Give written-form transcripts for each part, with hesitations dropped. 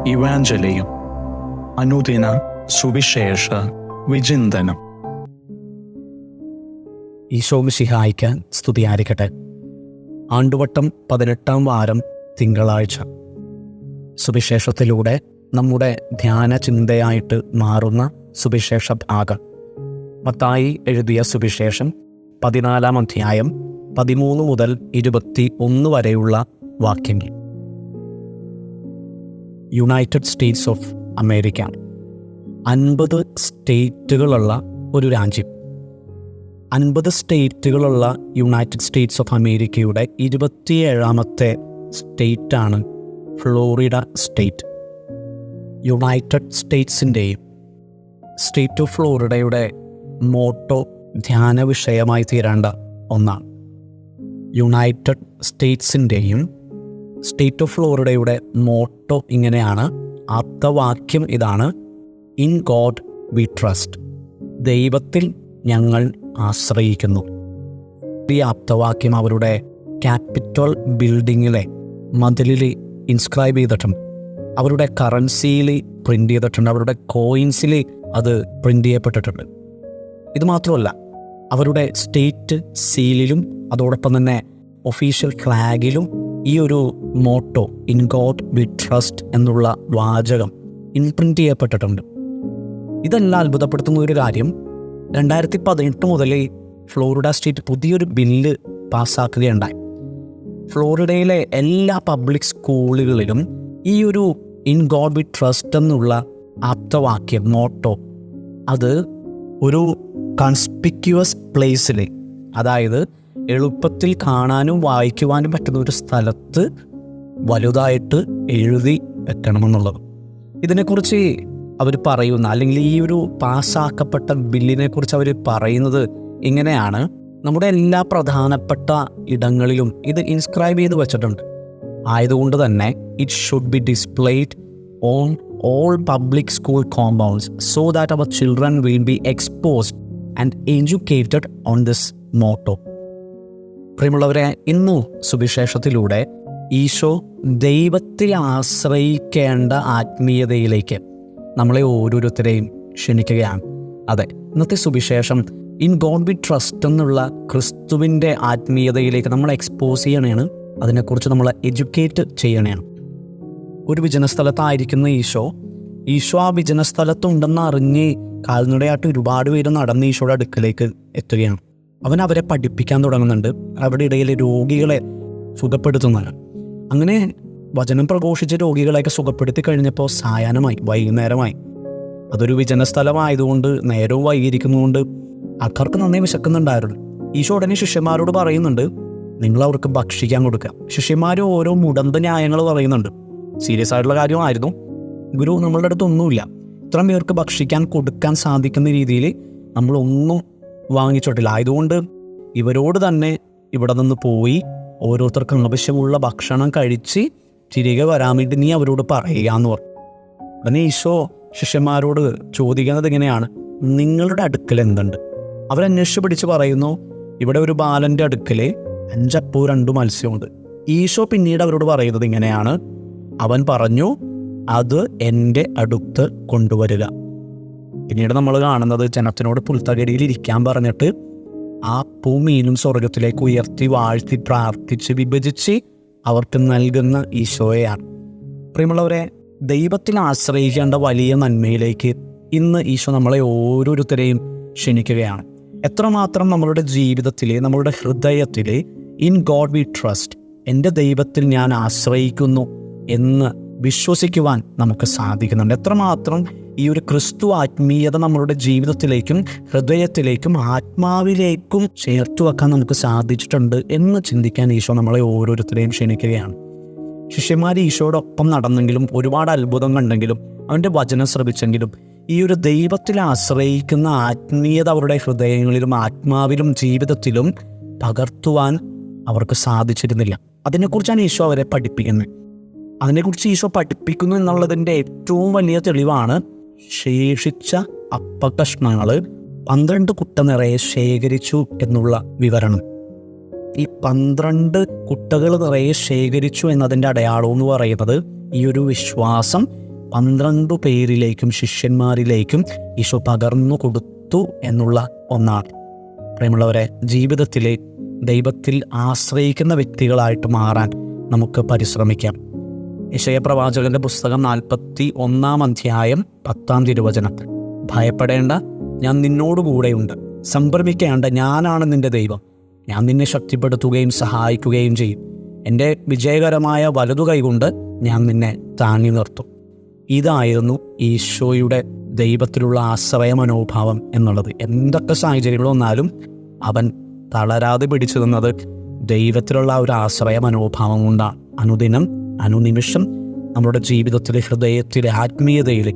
ഇവാഞ്ചലിയും അനുദിന സുവിശേഷ വിചിന്തനം. ഈശോ മിശിഹായ്ക്ക് സ്തുതിയായിരിക്കട്ടെ. ആണ്ടുവട്ടം 18-ാം വാരം തിങ്കളാഴ്ച. സുവിശേഷത്തിലൂടെ നമ്മുടെ ധ്യാന ചിന്തയായിട്ട് മാറുന്ന സുവിശേഷ ഭാഗം മത്തായി എഴുതിയ സുവിശേഷം 14-ാം അധ്യായം 13 മുതൽ 21 വരെയുള്ള വാക്യങ്ങൾ. യുണൈറ്റഡ് സ്റ്റേറ്റ്സ് ഓഫ് അമേരിക്ക 50 സ്റ്റേറ്റുകളുള്ള ഒരു രാജ്യം. 50 സ്റ്റേറ്റുകളുള്ള യുണൈറ്റഡ് സ്റ്റേറ്റ്സ് ഓഫ് അമേരിക്കയുടെ 27ാമത്തെ സ്റ്റേറ്റാണ് ഫ്ലോറിഡ സ്റ്റേറ്റ്. യുണൈറ്റഡ് സ്റ്റേറ്റ്സിൻ്റെയും സ്റ്റേറ്റ് ഓഫ് ഫ്ലോറിഡയുടെ മോട്ടോ ധ്യാന വിഷയമായി തീരേണ്ട ഒന്നാണ്. യുണൈറ്റഡ് സ്റ്റേറ്റ്സിൻ്റെയും സ്റ്റേറ്റ് ഓഫ് ഫ്ലോറിഡയുടെ മോട്ടോ ഇങ്ങനെയാണ്. ആപ്തവാക്യം ഇതാണ്: ഇൻ ഗോഡ് വി ട്രസ്റ്റ്. ദൈവത്തിൽ ഞങ്ങൾ ആശ്രയിക്കുന്നു. ഈ ആപ്തവാക്യം അവരുടെ ക്യാപിറ്റൽ ബിൽഡിങ്ങിലെ മതിലിൽ ഇൻസ്ക്രൈബ് ചെയ്തിട്ടുണ്ട്. അവരുടെ കറൻസിയിൽ പ്രിൻ്റ് ചെയ്തിട്ടുണ്ട്. അവരുടെ കോയിൻസിൽ അത് പ്രിൻ്റ് ചെയ്യപ്പെട്ടിട്ടുണ്ട്. ഇത് മാത്രമല്ല, അവരുടെ സ്റ്റേറ്റ് സീലിലും അതോടൊപ്പം തന്നെ ഒഫീഷ്യൽ ഫ്ലാഗിലും ഈ ഒരു motto in God we trust എന്നുള്ള വാചകം ഇൻപ്രിൻ്റ് ചെയ്യപ്പെട്ടിട്ടുണ്ട്. ഇതെല്ലാം അത്ഭുതപ്പെടുത്തുന്ന ഒരു കാര്യം, 2018 മുതൽ ഫ്ലോറിഡ സ്റ്റേറ്റ് പുതിയൊരു ബില്ല് പാസ്സാക്കുകയുണ്ടായി. ഫ്ലോറിഡയിലെ എല്ലാ പബ്ലിക് സ്കൂളുകളിലും ഈ ഒരു ഇൻ ഗോഡ് വി ട്രസ്റ്റ് എന്നുള്ള ആപ്തവാക്യം മോട്ടോ അത് ഒരു കൺസ്പിക്യുവസ് പ്ലേസിൽ, അതായത് എളുപ്പത്തിൽ കാണാനും വായിക്കുവാനും പറ്റുന്ന ഒരു സ്ഥലത്ത് വലുതായിട്ട് എഴുതി വെക്കണമെന്നുള്ളത്. ഇതിനെക്കുറിച്ച് അവർ പറയുന്ന, അല്ലെങ്കിൽ ഈ ഒരു പാസ്സാക്കപ്പെട്ട ബില്ലിനെ കുറിച്ച് അവർ പറയുന്നത് ഇങ്ങനെയാണ്: നമ്മുടെ എല്ലാ പ്രധാനപ്പെട്ട ഇടങ്ങളിലും ഇത് ഇൻസ്ക്രൈബ് ചെയ്ത് വെച്ചിട്ടുണ്ട്. ആയതുകൊണ്ട് തന്നെ it should be displayed on all public school compounds so that our children will be exposed and educated on this motto. പ്രിയമുള്ളവരെ, ഇന്നു സുവിശേഷത്തിലൂടെ ഈശോ ദൈവത്തിൽ ആശ്രയിക്കേണ്ട ആത്മീയതയിലേക്ക് നമ്മളെ ഓരോരുത്തരെയും ക്ഷണിക്കുകയാണ്. അതെ, ഇന്നത്തെ സുവിശേഷം ഇൻ ഗോഡ് വി ട്രസ്റ്റ് എന്നുള്ള ക്രിസ്തുവിൻ്റെ ആത്മീയതയിലേക്ക് നമ്മൾ എക്സ്പോസ് ചെയ്യണേണ്. അതിനെക്കുറിച്ച് നമ്മൾ എഡ്യൂക്കേറ്റ് ചെയ്യണേണ്. ഒരു വിജനസ്ഥലത്തായിരിക്കുന്ന ഈശോ ആ വിജനസ്ഥലത്തുണ്ടെന്ന് അറിഞ്ഞ് കാൽനടയായിട്ട് ഒരുപാട് പേര് നടന്ന് ഈശോയുടെ അടുക്കലേക്ക് എത്തുകയാണ്. അവൻ അവരെ പഠിപ്പിക്കാൻ തുടങ്ങുന്നുണ്ട്. അവിടെ ഇടയിലെ രോഗികളെ സുഖപ്പെടുത്തുന്നതാണ്. അങ്ങനെ വചനം പ്രഘോഷിച്ച് രോഗികളെയൊക്കെ സുഖപ്പെടുത്തി കഴിഞ്ഞപ്പോൾ സായാഹ്നമായി, വൈകുന്നേരമായി. അതൊരു വിജനസ്ഥലമായതുകൊണ്ട് നേരവും വൈകിയിരിക്കുന്നതുകൊണ്ട് ആൾക്കാർക്ക് നന്നായി വിശക്കുന്നുണ്ടായിരുന്നു. ഈശോ ഉടനെ ശിഷ്യന്മാരോട് പറയുന്നുണ്ട്, നിങ്ങൾ അവർക്ക് ഭക്ഷിക്കാൻ കൊടുക്കുക. ശിഷ്യന്മാർ ഓരോ മുടന്ത ന്യായങ്ങൾ പറയുന്നുണ്ട്. സീരിയസ് ആയിട്ടുള്ള കാര്യമായിരുന്നു. ഗുരു, നമ്മളുടെ അടുത്തൊന്നുമില്ല, ഇത്രയും പേർക്ക് ഭക്ഷിക്കാൻ കൊടുക്കാൻ സാധിക്കുന്ന രീതിയിൽ നമ്മളൊന്നും വാങ്ങിച്ചിട്ടില്ല. ആയതുകൊണ്ട് ഇവരോട് തന്നെ ഇവിടെ നിന്ന് പോയി ഓരോരുത്തർക്കും ആവശ്യമുള്ള ഭക്ഷണം കഴിച്ച് തിരികെ വരാൻ വേണ്ടി നീ അവരോട് പറയുക എന്ന് പറഞ്ഞു. ഉടനെ ഈശോ ശിഷ്യന്മാരോട് ചോദിക്കുന്നത് ഇങ്ങനെയാണ്: നിങ്ങളുടെ അടുക്കൽ എന്തുണ്ട്? അവരന്വേഷിച്ച് പിടിച്ച് പറയുന്നു, ഇവിടെ ഒരു ബാലൻ്റെ അടുക്കൽ 5 അപ്പവും 2 മത്സ്യമുണ്ട്. ഈശോ പിന്നീട് അവരോട് പറയുന്നത് ഇങ്ങനെയാണ്: അവൻ പറഞ്ഞു, അത് എൻ്റെ അടുത്ത് കൊണ്ടുവരിക. പിന്നീട് നമ്മൾ കാണുന്നത് ജനത്തിനോട് പുൽത്തകടിയിൽ ഇരിക്കാൻ പറഞ്ഞിട്ട് ആ മീനും സ്വർഗത്തിലേക്ക് ഉയർത്തി വാഴ്ത്തി പ്രാർത്ഥിച്ച് വിഭജിച്ച് അവർക്ക് നൽകുന്ന ഈശോയെയാണ്. പ്രിയമുള്ളവരെ, ദൈവത്തിൽ ആശ്രയിക്കേണ്ട വലിയ നന്മയിലേക്ക് ഇന്ന് ഈശോ നമ്മളെ ഓരോരുത്തരെയും ക്ഷണിക്കുകയാണ്. എത്രമാത്രം നമ്മളുടെ ജീവിതത്തിൽ, നമ്മളുടെ ഹൃദയത്തിൽ ഇൻ ഗോഡ് വി ട്രസ്റ്റ്, എൻ്റെ ദൈവത്തിൽ ഞാൻ ആശ്രയിക്കുന്നു എന്ന് വിശ്വസിക്കുവാൻ നമുക്ക് സാധിക്കുന്നുണ്ട്. എത്രമാത്രം ഈ ഒരു ക്രിസ്തു ആത്മീയത നമ്മളുടെ ജീവിതത്തിലേക്കും ഹൃദയത്തിലേക്കും ആത്മാവിലേക്കും ചേർത്തു വെക്കാൻ നമുക്ക് സാധിച്ചിട്ടുണ്ട് എന്ന് ചിന്തിക്കാൻ ഈശോ നമ്മളെ ഓരോരുത്തരെയും ക്ഷണിക്കുകയാണ്. ശിഷ്യന്മാർ ഈശോയോടൊപ്പം നടന്നെങ്കിലും, ഒരുപാട് അത്ഭുതം കണ്ടെങ്കിലും, അവൻ്റെ വചനം ശ്രവിച്ചെങ്കിലും, ഈ ഒരു ദൈവത്തിൽ ആശ്രയിക്കുന്ന ആത്മീയത അവരുടെ ഹൃദയങ്ങളിലും ആത്മാവിലും ജീവിതത്തിലും പകർത്തുവാൻ അവർക്ക് സാധിച്ചിരുന്നില്ല. അതിനെക്കുറിച്ചാണ് ഈശോ അവരെ പഠിപ്പിക്കുന്നത്. അതിനെക്കുറിച്ച് ഈശോ പഠിപ്പിക്കുന്നു എന്നുള്ളതിൻ്റെ ഏറ്റവും വലിയ തെളിവാണ് ശേഷിച്ച അപ്പകഷ്ണങ്ങൾ 12 കുട്ട നിറയെ ശേഖരിച്ചു എന്നുള്ള വിവരണം. ഈ 12 കുട്ടകൾ നിറയെ ശേഖരിച്ചു എന്നതിൻ്റെ അടയാളം എന്ന് പറയുന്നത് ഈ ഒരു വിശ്വാസം, 12 പേരിലേക്കും ശിഷ്യന്മാരിലേക്കും ഈശോ പകർന്നു കൊടുത്തു എന്നുള്ള ഒന്നാണ്. പ്രിയമുള്ളവരെ, ജീവിതത്തിലെ ദൈവത്തിൽ ആശ്രയിക്കുന്ന വ്യക്തികളായിട്ട് മാറാൻ നമുക്ക് പരിശ്രമിക്കാം. യെശയ്യാ പുസ്തകം 41 അധ്യായം 10 തിരുവചനം: ഭയപ്പെടേണ്ട, ഞാൻ നിന്നോടുകൂടെയുണ്ട്. സംഭ്രമിക്കേണ്ട, ഞാനാണ് നിന്റെ ദൈവം. ഞാൻ നിന്നെ ശക്തിപ്പെടുത്തുകയും സഹായിക്കുകയും ചെയ്യും. എൻ്റെ വിജയകരമായ വലതുകൈ കൊണ്ട് ഞാൻ നിന്നെ താങ്ങി നിർത്തും. ഇതായിരുന്നു ഈശോയുടെ ദൈവത്തിലുള്ള ആശ്രയ മനോഭാവം എന്നുള്ളത്. എന്തൊക്കെ സാഹചര്യങ്ങൾ വന്നാലും അവൻ തളരാതെ പിടിച്ചു നിന്നത് ദൈവത്തിലുള്ള ഒരു ആശ്രയ മനോഭാവം കൊണ്ടാണ്. അനുദിനം അനുനിമിഷം നമ്മുടെ ജീവിതത്തിലെ, ഹൃദയത്തിലെ, ആത്മീയതയിൽ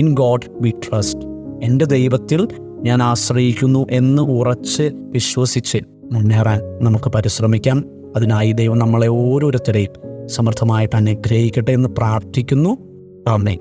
ഇൻ ഗോഡ് വി ട്രസ്റ്റ്, എൻ്റെ ദൈവത്തിൽ ഞാൻ ആശ്രയിക്കുന്നു എന്ന് ഉറച്ച് വിശ്വസിച്ച് മുന്നേറാൻ നമുക്ക് പരിശ്രമിക്കാം. അതിനായി ദൈവം നമ്മളെ ഓരോരുത്തരെയും സമർത്ഥമായിട്ട് അനുഗ്രഹിക്കട്ടെ എന്ന് പ്രാർത്ഥിക്കുന്നു. ആമേൻ.